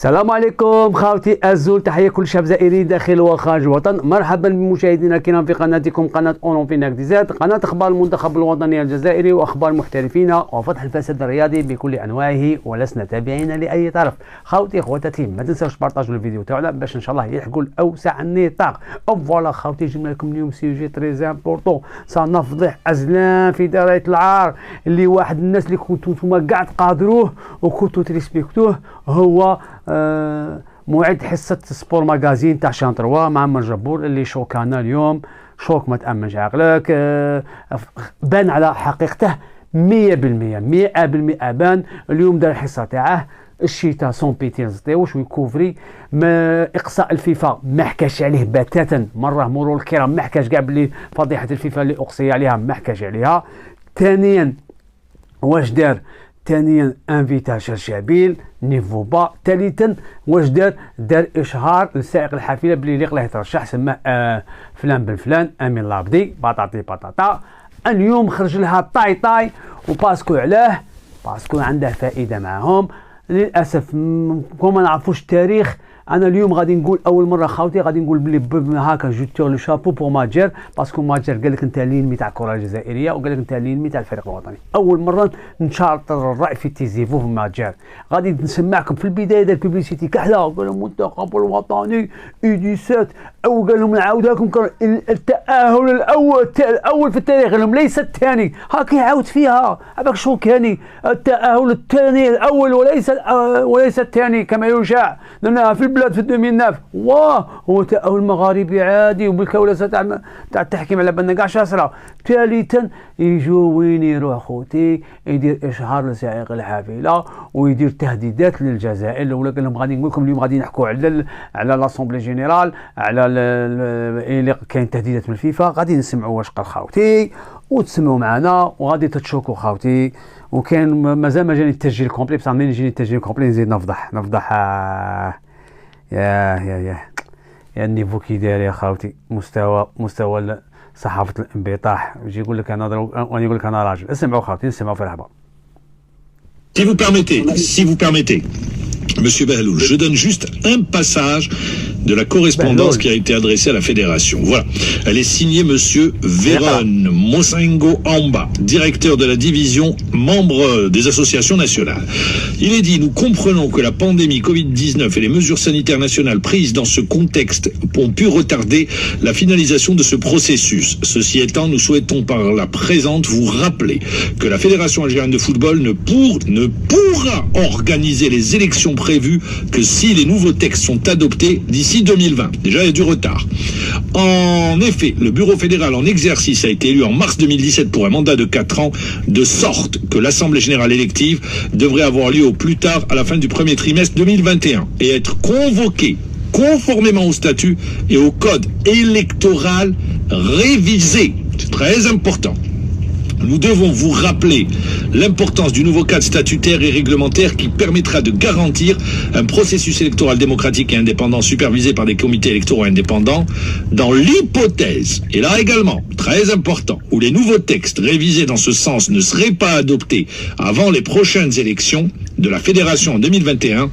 السلام عليكم خاوتي الزول، تحية كل شاب زائري داخل وخارج الوطن. مرحبا بمشاهدينا الكرام في قناتكم قناة أولمبيك ديزات، قناة أخبار المنتخب الوطني الجزائري وأخبار محترفين وفتح الفساد الرياضي بكل أنواعه، ولسنا تابعين لأي طرف. خاوتي خواتاتي ما تنساوش بارطاجوا الفيديو تاعنا باش إن شاء الله يلحقوا لأوسع النطاق. فوالا خاوتي جبنا لكم اليوم سيجي تري امبورطون، سنفضح أزلام في دراية العار اللي واحد الناس اللي كنتو نتوما كاع تقادروه وكنتو تريسبكتوه، هو موعد حصة سبور ماغازين تاع شانتروا مع عمر جبور اللي شوكانا اليوم شوك ما تأمنش عقلك. بان على حقيقته 100% بان. اليوم دار الحصة تاعه الشتاء سون بيتي نزطيوش ويكوفري ما اقصاء الفيفا ما حكاش عليه بتاتا، مره مرور الكرام ما حكاش كاع بلي فضيحه الفيفا اللي اقصي عليها ما حكاش عليها. ثانيا واش دار؟ ثانيا انفيتا شرشابيل نيفو با. ثالثا واش دار اشهار لسائق الحافله بلي اللي يقلع يترشح سماه فلان بن فلان امين لابدي بطاطي بطاطا. اليوم خرج لها طاي وباسكو علاه؟ باسكو عنده فائده معاهم للاسف. كون ما نعرفوش التاريخ، انا اليوم غادي نقول اول مره خاوتي غادي نقول بلي هكا جو تور لو شابو بور ماجر، باسكو ماجر قال لك انت لينمي تاع الكره الجزائريه وقال لك انت لينمي تاع الفريق الوطني. اول مره نشارطر الراي في تيزيفو في ماجر. غادي نسمعكم في البدايه ديال البوبليسيتي كحله، قال المنتخب الوطني اي 17 او قال لهم نعاودها لكم التاهل الاول في التاريخ، قال لهم ليس الثاني. هاك يعاود فيها هذاك شو كاني التاهل الثاني الاول وليس الثاني كما يشاع، لانها في البلاد في 2009 واه هو تاهل مغاربي عادي وبالكولسه تاع التحكيم على بالنا كاع شاسره. ثالثا يجوا وين يروح خوتي يدير اشهار لسائق الحافله ويدير تهديدات للجزائر. الاولى قال لهم غادي نقول لكم اليوم غادي نحكوا على لاسومبلي جينيرال، على اللي كاين تهديدات من الفيفا. غادي نسمعوا واش قال خاوتي وتسمعوا معنا وغادي تتشوكوا خاوتي. وكان مازال ما جاني التسجيل كومبلي، بصح منين يجيني التسجيل كومبلي نزيد نفضح يا النيفو كي داير يا خاوتي. مستوى صحافه الانبطاح. يجي يقول لك انا وانا يقول لك انا راجل. اسمعوا خاوتي، نسمعوا في الرحبه. Si vous permettez, Monsieur Behloul, je donne juste un passage de la correspondance qui a été adressée à la fédération. Voilà. Elle est signée Monsieur Véron Mosengo Amba, directeur de la division, membre des associations nationales. Il est dit, nous comprenons que la pandémie Covid-19 et les mesures sanitaires nationales prises dans ce contexte ont pu retarder la finalisation de ce processus. Ceci étant, nous souhaitons par la présente vous rappeler que la Fédération algérienne de football ne pourra organiser les élections prévues que si les nouveaux textes sont adoptés d'ici 2020. Déjà, il y a du retard. En effet, le bureau fédéral en exercice a été élu en mars 2017 pour un mandat de 4 ans, de sorte que l'Assemblée générale élective devrait avoir lieu au plus tard à la fin du premier trimestre 2021 et être convoquée conformément au statut et au code électoral révisé. C'est très important. Nous devons vous rappeler l'importance du nouveau cadre statutaire et réglementaire qui permettra de garantir un processus électoral démocratique et indépendant supervisé par des comités électoraux indépendants dans l'hypothèse, et là également, très important, où les nouveaux textes révisés dans ce sens ne seraient pas adoptés avant les prochaines élections de la Fédération en 2021,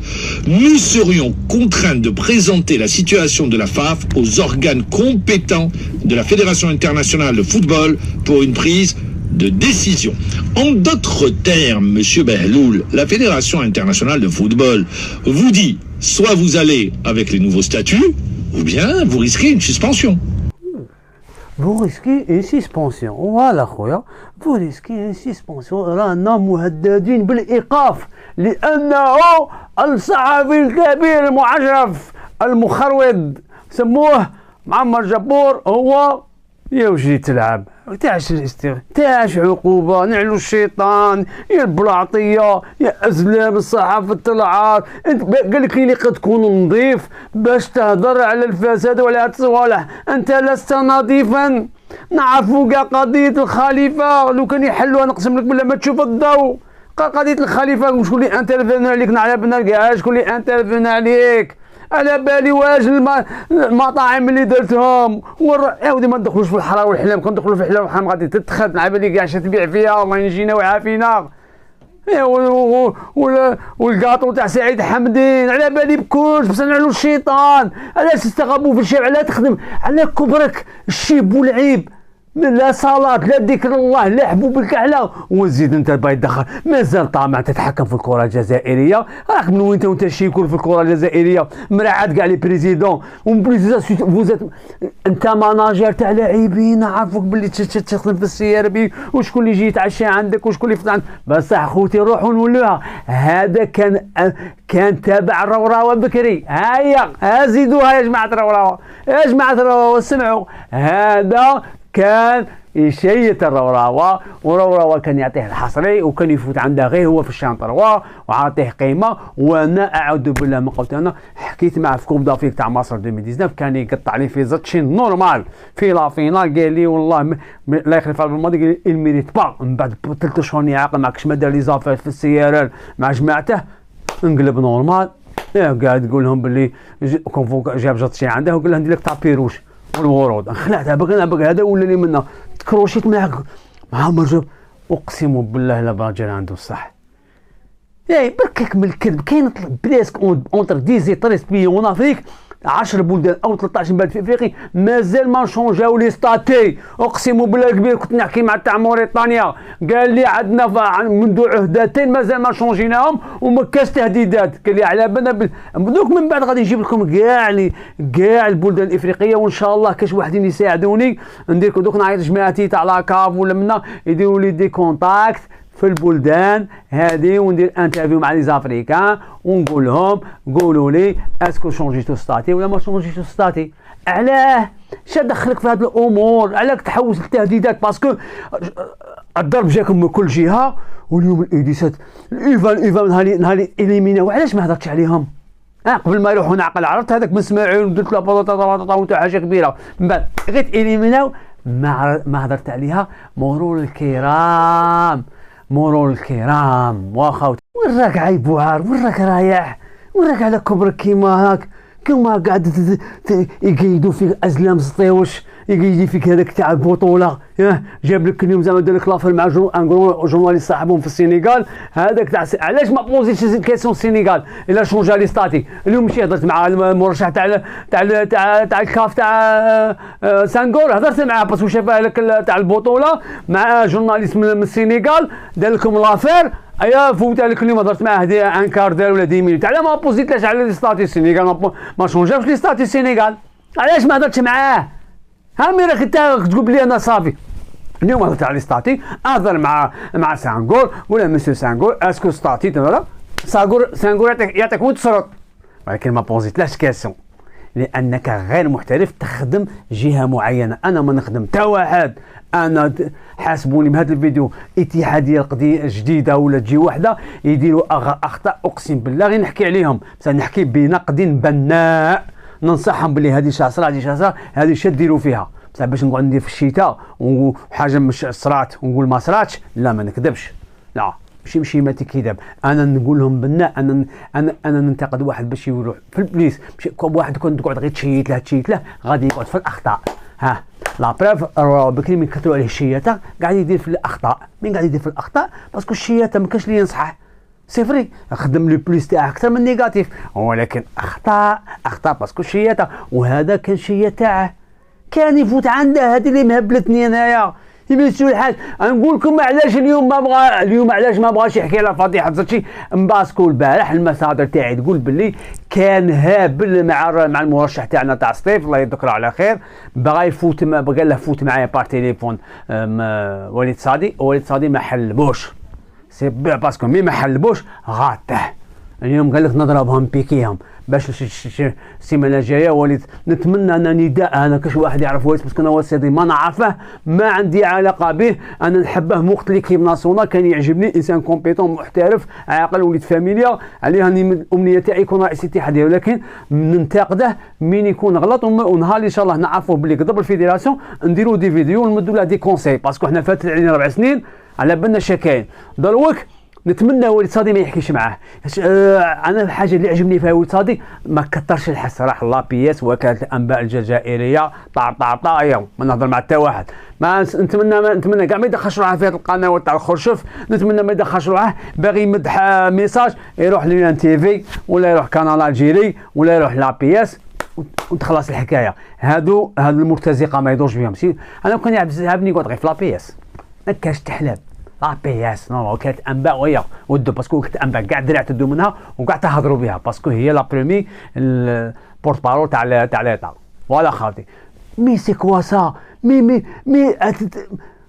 nous serions contraints de présenter la situation de la FAF aux organes compétents de la Fédération internationale de football pour une prise de décision. En d'autres termes, Monsieur Behloul, la Fédération internationale de football vous dit soit vous allez avec les nouveaux statuts, ou bien vous risquez une suspension. Vous risquez une suspension. Voilà خويا. Vous risquez une suspension. رانا مهددين بالإيقاف لأنه الصحفي الكبير المعجرف المخرود سموه معمر جبور هو يا وش تلعب تاعش عقوبه نعلو الشيطان يا البلاطيه يا ازلام الصحافه العار. انت قال لك اللي قد تكون نظيف باش تهضر على الفساد وعلى هاد الصوالح، انت لست نظيفا. نعرفوا كاع قضيه الخليفه لو كان يحلوها نقسم لك بلا ما تشوف الضوء. قضيه الخليفه وشكون اللي انترفينا عليك؟ على بالنا كاع شكون اللي انترفينا عليك؟ على بالي واش المطاعم اللي درتهم عاودي ما ندخلوش في الحرام والحلام. كندخلوا في الحلام والحرام غادي تتخد على بالي كاع اش تبيع فيها. الله ينجينا ويعافينا. والكاطو تاع سعيد حمدين على بالي بكلش، بصح نعلو الشيطان. علاش تستغربوا في الشارع؟ على تخدم على كبرك الشيب والعيب، لا صلاة لا ذكر الله لا حبوب الكحلة، وزيد انت باغي تدخل مازال طامع تتحكم في الكرة الجزائرية. راك من وين انت شيكور في الكرة الجزائرية؟ مرعد كاع لي بريزيدون انت ماناجير تاع لاعبين، عارفوك باللي تخدم في السي ار بي، وشكون اللي يجي يتعشى عندك وشكون اللي يفطر. بصح خوتي روحوا نولوها، هذا كان تابع الروراوه بكري. هيا زيدوها يا جماعه الروراوه، يا جماعه الروراوه سمعوا، هذا كان يشيت الروراوه، وروراوه كان يعطيه الحصري وكان يفوت عنده غير هو في الشانطروا وعاطيه قيمه. وانا اعوذ بالله ما قلت، انا حكيت معه في كوب دافريك تاع مصر 2019 كان يقطع لي في زاتشي نورمال في لا فينال، قال لي والله لا يخلف على الماضي، قال لي الميريت با. من بعد 3 شهور عاقل معكش ما دار لي زافير في السيارة مع جماعته، انقلب نورمال. قاعد تقول لهم باللي جاب جاتشي عنده وقال لهم ندير لك تابيروش والورود. خلعتها بقى هذا ولا لي منها تكروشيت معاك مع مرجب. اقسم بالله لا باجر عنده الصح. يعني بركك من الكذب. كاين بريسك اونتر ديزي 13 بيون افريك، 10 بلدان او 13 بلد في افريقيا مازال ما شونجاو لي ستاتي. اقسم بالله كبير كنت نحكي مع تاع موريتانيا قال لي عندنا منذ عهدتين مازال ما شونجيناهم وما كاش تهديدات. قال لي على بالنا دوك من بعد غادي نجيب لكم كاع البلدان الافريقيه، وان شاء الله كاش واحدين يساعدوني ندير دوك نعيط جماعتي تاع لاكاف ولا منا يديروا لي دي كونتاكت في البلدان هذه، وندير انترفيو مع لي زافريكان ونقول لهم قولوا لي اسكو شونجيتو ستاتي ولا ما شونجيتو ستاتي. علاه؟ شا دخلك في هذه الامور؟ علاك تحوس التهديدات؟ باسكو الضرب جاكم من كل جهه، واليوم الايديسات الايفان نهار اليمينا، وعلاش ما هضرتش عليهم؟ قبل ما يروحوا نعقل عرفت هذاك من اسماعيل ودرت له بطاطا حاجه كبيره، من بعد غير اليميناو ما هضرت عليها. مرور الكرام واخا وين راك عايب وعار؟ وين راك رايح؟ وين راك على كبرك كيما هاك؟ كيما قاعد يقيدوا فيك ازلام سطيوش، يقيدوا فيك هذاك تاع البطوله. جاب لك اليوم زعما دار لك لافير مع جورناليست صاحبهم في السنغال، هذاك تاع علاش ما بوزيتش كيسيون السنغال الا شونجا لي ستاتي. اليوم مشي هضرت مع المرشح تاع الكاف تاع سانغور، هضرت معاه باسكو شاف لك تاع البطوله مع جورناليست من السنغال دار لكم لافير. ايا فوت عليك اليوم هضرت معاه دي ان كار دار ولا 10 مينوت، على ما بوزيتلاش على لي ستاتي السنغال، ما شونجاش لي ستاتي السنغال. علاش ما هضرتش معاه؟ هامي راك انت تقول لي انا صافي. اليوم هضرت على ستاتي، اهضر مع سانغور ولا مسيو سانغور اسكو ستاتي ولا سانغور يعطيك وتسرط، ولكن ما بوزيتلاش كاسيون لانك غير محترف تخدم جهه معينه. انا ما نخدم تا واحد. انا حاسبوني بهذا الفيديو اتحاديه جديده ولا تجي وحده يديروا اخطاء اقسم بالله غير نحكي عليهم، بس نحكي بنقد بناء. ننصحهم بلي هذه شاسره هذه شا ديروا فيها، بصح باش نقعد ندير في الشتاء وحاجه مش صرات ونقول ما صراتش، لا ما نكذبش، لا ماشي ما تكذب. انا نقول لهم بناء. انا ننتقد واحد باش يروح في البليس، واحد كنت تقعد غير تشيت له غادي يقعد في الاخطاء. لا بروف بكري من كثروا عليه الشياطه قاعد يدير في الاخطاء. مين قاعد يدير في الاخطاء؟ باسكو الشياطه ما كاش اللي ينصحه، سي فري خدم لي بليس تاعه اكثر من نيجاتيف، ولكن اخطاء باسكو الشياطه. وهذا كان شيا تاعه كان يفوت عنده هذه اللي مهبلتني انايا يمشيو الحال. نقول لكم علاش اليوم علاش ما بغاش يحكي على فضيحه زاتشي. باسكو البارح المصادر تاعي تقول باللي كان هابل مع المرشح تاعنا تاع سطيف الله يذكره على خير، بغا يفوت بقى له فوت معايا بار تليفون وليد صادي ما حلبوش. سي باسكو ما حلبوش غاته. اليوم قال لك نضربهم بيكيهم باش السيمانه الجايه. وليد نتمنى ان نداء انا كاش واحد يعرف وليد باسكو انا سيدي ما نعرفه، ما عندي علاقه به، انا نحبه من وقت ليكيب ناسيونال كان يعجبني، انسان كومبيتون محترف عاقل وليد فاميليا. عليه الامنيه تاعي يكون رئيس اتحاديه، ولكن ننتقده من يكون غلط. ونهار ان شاء الله نعرفوه بلي قدر الفيدراسيون نديروا دي فيديو ونمدوا له دي كونساي، باسكو حنا فاتت علينا 4 سنين على بالنا شكاين. دروك نتمنى وليد صادي ما يحكيش معاه. انا الحاجه اللي عجبني فيها وليد صادي ما كثرش الحس، راح لابياس وكاله الانباء الجزائريه طا ما نهضر مع حتى واحد. ما نتمنى كاع ما يدخلش روحه في هذه القنوات تاع الخرشف، نتمنى ما يدخلش روحه باغي يمدح ميساج يروح لان تي في ولا يروح كانال الجيري ولا يروح لابياس وتخلص الحكايه. هادو المرتزقه ما يدورش بهم. انا كان يعجبني قلت غير في لابياس ما كاش تحلب لابياس نو كانت انباء وهي ودو باسكو كانت انباء كاع درع تدو منها وكاع تهضروا بها باسكو هي لا بريمي البورت بارول تاع ليطا. فوالا خاطي مي سي كوا سا مي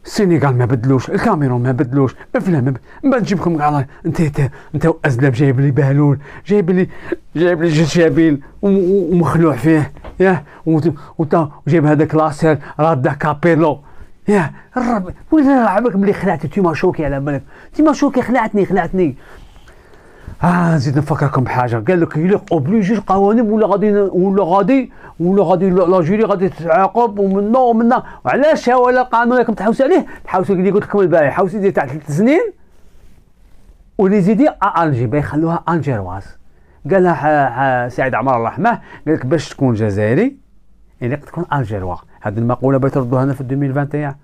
السنغال ما بدلوش، الكاميرون ما بدلوش، افلام من بعد نجيبكم كاع انت وازلم جايب لي بهلول، جايب لي جرجابيل ومخلوع فيه ياه وجايب هذاك لاسير راده كابيلو ياه الرب. وين لعبك بلي خلعتي تيما شوكي على بالك تيما شوكي خلعتني. نزيد نفكركم بحاجه قال لك يليق اوبليجي القوانين ولا غادي لاجيري غادي تتعاقب ومنا وعلاش ولا القانون راكم تحوسوا عليه تحوسوا اللي قلت لكم البارح حوسوا ديال تاع 3 سنين وليزيدي الجي بيخلوها انجيرواز. قال لها سعيد عمر الله يرحمه قال لك باش تكون جزائري يعني تكون الجيروا. هذه المقوله بغيت تردوها هنا في 2021.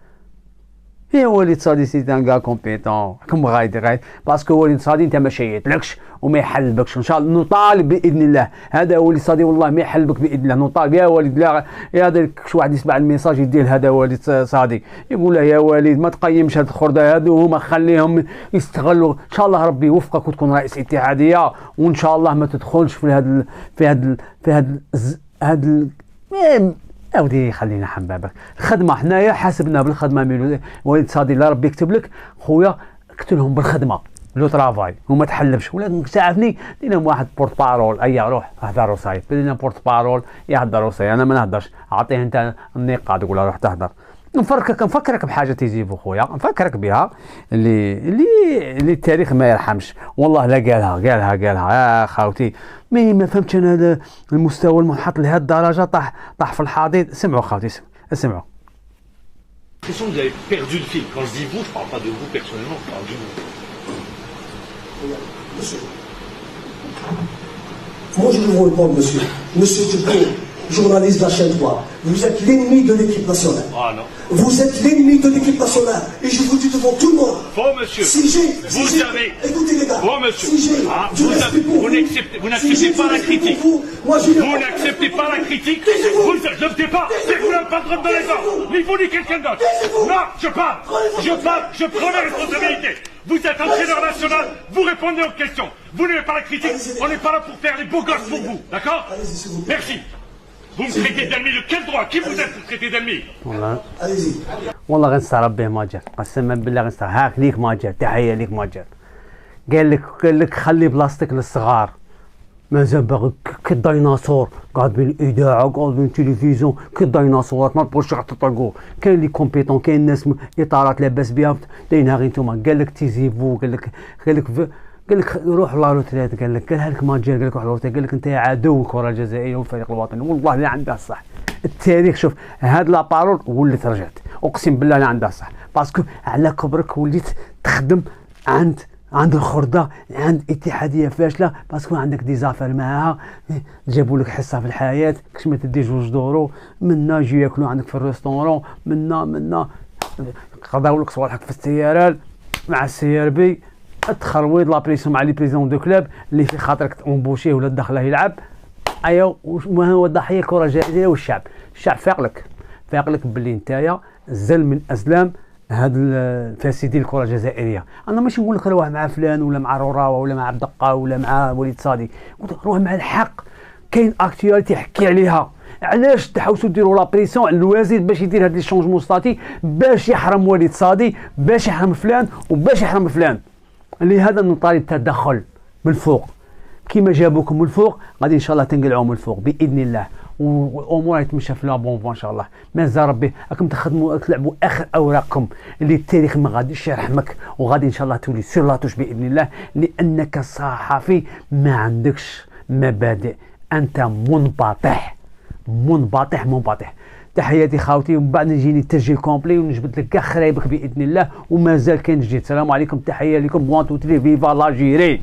يا وليد صادي سي ان كاع كومبيتون كم غايد باسكو وليد صادي انت ما شيتلكش وما يحلبكش ان شاء الله. نطالب باذن الله هذا وليد صادي والله ما يحلبك باذن الله. نطالب يا وليد لا يا هذاك شي واحد يسمع الميساج يدير هذا وليد صادي يقول له يا وليد ما تقيمش هاد الخرده هادو هما خليهم يستغلوا. ان شاء الله ربي يوفقك وتكون رئيس اتحاديه وان شاء الله ما تدخلش في هاد اودي خلينا حبابك الخدمه حنايا حاسبنا بالخدمه. وليد صادي لا ربي يكتب لك خويا اقتلهم بالخدمه لو ترافاي وما تحلفش ولا تعرفني دينا واحد بورت بارول اي روح اهدروا صايب دينا بورت بارول يهضروا صايب. انا ما نهضرش عطيه انت النقاط تقول روح تهضر. نفكرك بحاجه تيجيبو خويا نفكرك بها اللي التاريخ ما يرحمش والله لا قالها يا خاوتي ما فهمتش انا المستوى المنحط لهذه الدرجه طاح في الحضيض. سمعوا خاوتي اسمعوا. Vous avez perdu le fil. Quand je dis vous, je parle pas de vous personnellement, je parle de vous. Monsieur. Moi je vais vous répondre, monsieur. Monsieur Dupont, journaliste de la chaîne 3. Vous êtes l'ennemi de l'équipe nationale. Ah non. Vous êtes l'ennemi de l'équipe nationale. Et je vous dis devant tout le monde. Faux, monsieur. Vous savez. Écoutez les gars. Faux, monsieur. Si j'ai vous n'acceptez pas la critique. Vous n'acceptez pas la critique. Vous ne l'acceptez pas. C'est que vous n'avez pas le droit de donner ça. Ni vous ni quelqu'un d'autre. Non, je parle. Je prends la responsabilité. Vous êtes entraîneur national, vous répondez aux questions. Vous n'avez pas la critique, on n'est pas là pour faire les beaux gosses pour vous, d'accord? Merci. Vous me traitez d'ennemi de quel droit? Qui vous êtes pour traiter d'ennemi? والله غنستغرب به ماجر قسما بالله غنستغرب. هاك ليك ماجر تحيه ليك ماجر. قال لك خلي بلاصتك للصغار مازال باغي كالديناصور قاعد بين الاذاعه قاعد بين التلفزيون كالديناصورات ما تبغوش تطلقوا. كاين لي كومبيتون كاين ناس اطارات لاباس بها داينها غير نتوما. قال لك تيزيفو قال لك روح لا روتريت قالها لك ماجر قال لك روح روتريت قال لك انت عدو الكره الجزائريه والفريق الوطني. والله لا عندها الصح التاريخ. شوف هاد لا بارول وليت رجعت اقسم بالله لا عندها الصح باسكو على كبرك وليت تخدم عند الخردة عند اتحادية فاشلة باسكو عندك دي زافير معاها جابوا لك حصة في الحياة كش ما تدي 2 دورو منا يجي ياكلوا عندك في الريستورون منا قضاو لك صوالحك في السيارات مع السيار بي تخرويض لابريسيون مع لي بريزون دو كلوب اللي في خاطرك تنبوشيه ولا تدخله يلعب. ايوا ما هو الضحية الكرة الجزائرية والشعب. الشعب فاقلك باللي نتايا زل من ازلام هاد الفاسدين الكره الجزائريه. انا ماشي نقول لك روح مع فلان ولا مع روراوه ولا مع عبد الدقه ولا مع وليد صادي. قلت لك روح مع الحق. كاين اكتواليتي حكي عليها. علاش تحاولوا ديروا لا بريسيون على الوزير باش يدير هاد لي شونجمون ستاتي باش يحرم وليد صادي باش يحرم فلان وباش يحرم فلان. لهذا نطالب التدخل من الفوق كيما جابوكم من الفوق غادي ان شاء الله تنقلعوا من الفوق باذن الله والامور تمشى في لا بون ان شاء الله. مازال ربي راكم تخدموا تلعبوا اخر اوراقكم اللي التاريخ ما غاديش يرحمك وغادي ان شاء الله تولي سير لا توش باذن الله لانك صحفي ما عندكش مبادئ. انت منبطح تحياتي خاوتي، ومن بعد نجيني التسجيل كومبلي ونجبد لك كاع خرايبك باذن الله، ومازال كاين جديد. السلام عليكم، تحيه لكم، 1 2 3 فيفا لاجيري.